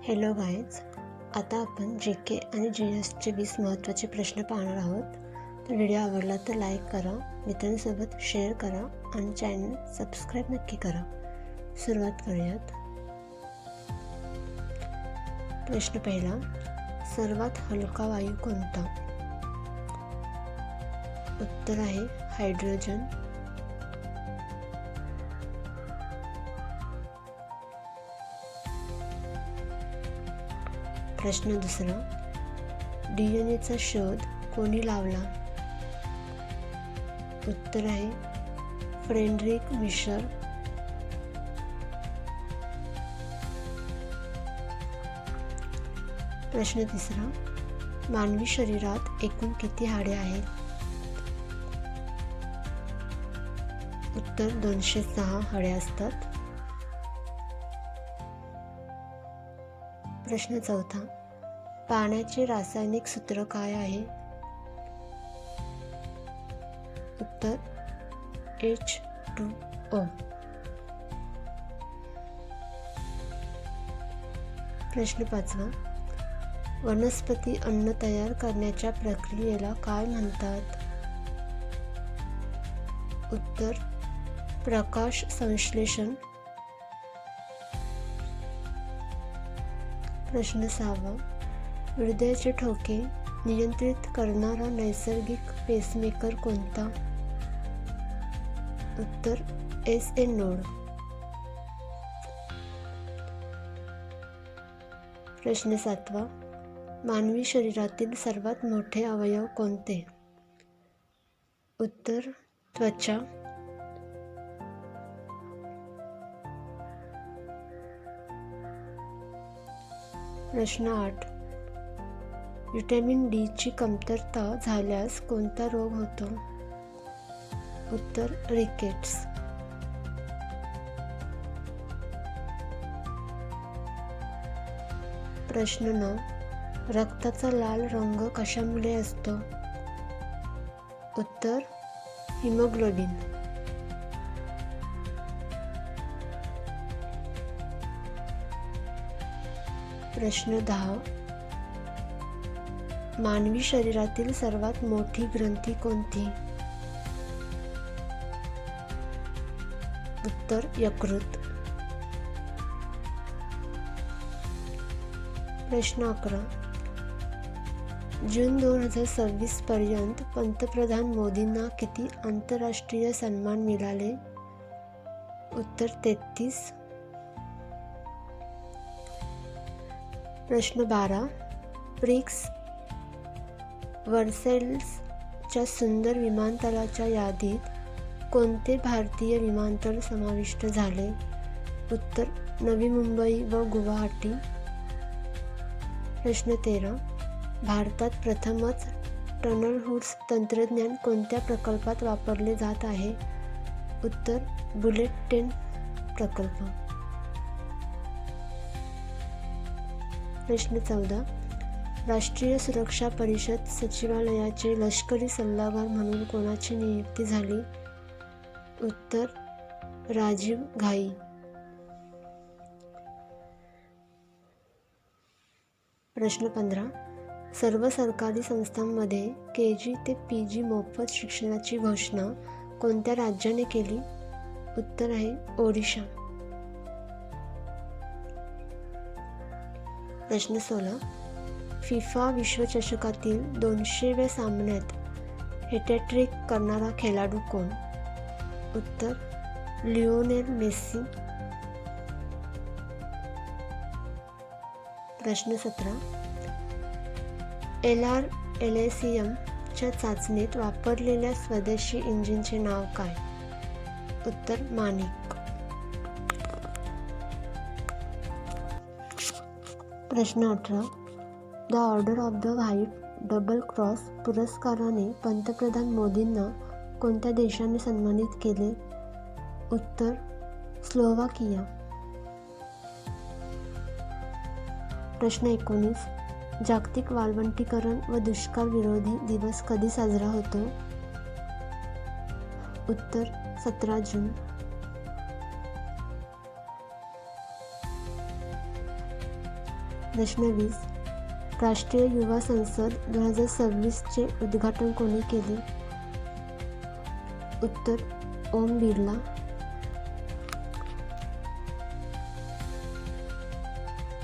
Hello guys, आता आपण जी के आणि जी एसचे 20 महत्त्वाचे प्रश्न पाहणार आहोत. तर व्हिडिओ आवडला तर लाईक करा, मित्रांसोबत शेअर करा आणि चॅनल सबस्क्राईब नक्की करा. सुरुवात करूयात. प्रश्न पहिला, सर्वात हलका वायू कोणता? उत्तर आहे हायड्रोजन. प्रश्न दुसरा, DNA शोध कोणी लावला? उत्तर आहे फ्रेडरिक मिशर. प्रश्न तिसरा, मानवी शरीरात एकूण किती हाडे आहेत? उत्तर 206 हाडे असतात. प्रश्न चौथा, पाण्याचे रासायनिक सूत्र काय आहे? उत्तर H2O. प्रश्न पाचवा, वनस्पती अन्न तयार करण्याच्या प्रक्रियेला काय म्हणतात? उत्तर प्रकाश संश्लेषण. प्रश्न सहावा, हृदयाचे ठोके नियंत्रित करणारा नैसर्गिक पेसमेकर कोणता? उत्तर SA नोड. प्रश्न सातवा, मानवी शरीरातील सर्वात मोठे अवयव कोणते? उत्तर त्वचा. प्रश्न 8, व्हिटॅमिन D ची कमतरता झाल्यास कोणता रोग होतो? उत्तर रिकेट्स. प्रश्न 9, रक्ताचा लाल रंग कशामुळे असतो? उत्तर हिमोग्लोबिन. प्रश्न 10, मानवी शरीरातील सर्वात मोठी ग्रंथी कोणती? उत्तर यकृत. प्रश्न 11, जून 2026 पर्यंत पंतप्रधान मोदींना किती आंतरराष्ट्रीय सन्मान मिळाले? उत्तर 33. प्रश्न 12, ब्रिक्स वर्सेल्सच्या सुंदर विमानतळाच्या यादीत कोणते भारतीय विमानतळ समाविष्ट झाले? उत्तर नवी मुंबई व गुवाहाटी. प्रश्न 13, भारतात प्रथमच टनल हुड्स तंत्रज्ञान कोणत्या प्रकल्पात वापरले जात आहे? उत्तर बुलेट ट्रेन प्रकल्प. प्रश्न 14, राष्ट्रीय सुरक्षा परिषद सचिवालयाचे लष्करी सल्लागार म्हणून कोणाची नियुक्ती झाली? उत्तर राजीव घाई. प्रश्न 15, सर्व सरकारी संस्थांमध्ये KG ते PG मोफत शिक्षणाची घोषणा कोणत्या राज्याने केली? उत्तर आहे ओडिशा. प्रश्न 16, फिफा विश्वचषकातील 200व्या सामन्यात हॅट्रिक करणारा खेळाडू कोण? उत्तर लिओनेल मेस्सी. प्रश्न 17, LR एलिसियम च्या चाचणीत वापरलेल्या स्वदेशी इंजिनचे नाव काय? उत्तर मानिक. प्रश्न 18, the order of the white double cross पुरस्काराने पंतप्रधान मोदींना कोणत्या देशाने सन्मानित केले? उत्तर स्लोव्हाकिया. प्रश्न 19, जागतिक वाळवंटीकरण व दुष्काळ विरोधी दिवस कधी साजरा होतो? उत्तर 17 जून. प्रश्न 20. राष्ट्रीय युवा संसद 2026चे उद्घाटन कोणी केले? उत्तर: ओम बिर्ला.